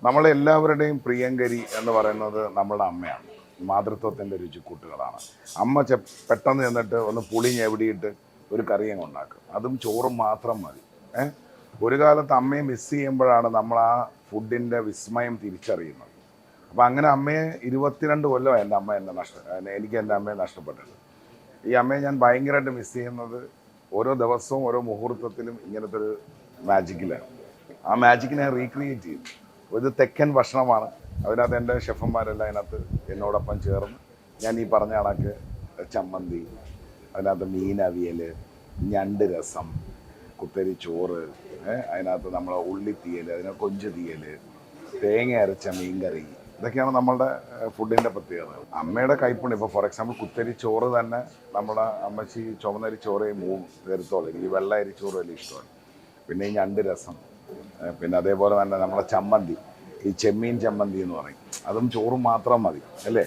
നമ്മളെല്ലാവരുടെയും പ്രിയങ്കരി എന്ന് പറയുന്നത് നമ്മളുടെ അമ്മയാണ്. മാതൃത്വത്തിൻ്റെ രുചിക്കൂട്ടുകളാണ്. അമ്മ പെട്ടെന്ന് ചെന്നിട്ട് ഒന്ന് പുളി ഞെവിടിയിട്ട് ഒരു കറിയും ഉണ്ടാക്കും. അതും ചോറും മാത്രം മതി. ഒരു കാലത്ത് അമ്മയെ മിസ് ചെയ്യുമ്പോഴാണ് നമ്മൾ ആ ഫുഡിൻ്റെ വിസ്മയം തിരിച്ചറിയുന്നത്. അപ്പം അങ്ങനെ അമ്മയെ 22 കൊല്ലം എൻ്റെ അമ്മ എനിക്ക് എൻ്റെ അമ്മയെ നഷ്ടപ്പെട്ടിട്ടുണ്ട്. ഈ അമ്മയെ ഞാൻ ഭയങ്കരമായിട്ട് മിസ് ചെയ്യുന്നത് ഓരോ ദിവസവും ഓരോ മുഹൂർത്തത്തിലും ഇങ്ങനത്തെ ഒരു മാജിക്കിലാണ്. ആ മാജിക്കിനെ ഞാൻ റീക്രിയേറ്റ് ചെയ്യും. ഇത് തെക്കൻ ഭക്ഷണമാണ്. അതിനകത്ത് എൻ്റെ ഷെഫന്മാരെല്ലാം അതിനകത്ത് എന്നോടൊപ്പം ചേർന്ന് ഞാൻ ഈ പറഞ്ഞ കണക്ക് ചമ്മന്തി, അതിനകത്ത് മീനവിയൽ, ഞണ്ട് രസം, കുത്തരി ചോറ്, അതിനകത്ത് നമ്മളെ ഉള്ളിത്തീയൽ, അതിനകത്ത് കൊഞ്ച് തീയൽ, തേങ്ങ അരച്ച മീൻകറി, ഇതൊക്കെയാണ് നമ്മളുടെ ഫുഡിൻ്റെ പ്രത്യേകത. അമ്മയുടെ കൈപ്പുണ്യം. ഇപ്പോൾ ഫോർ എക്സാമ്പിൾ കുത്തരി ചോറ് തന്നെ നമ്മുടെ അമ്മച്ചി ചുവന്നരി ചോറേ തരുത്തോളൂ. ഈ വെള്ള അരി ചോറ് വലിയ ഇഷ്ടമാണ്. പിന്നെ ഈ ഞണ്ട് രസം, പിന്നെ അതേപോലെ തന്നെ നമ്മളെ ചമ്മന്തി, ഈ ചെമ്മീൻ ചമ്മന്തി എന്ന് പറയും, അതും ചോറും മാത്രം മതി അല്ലേ.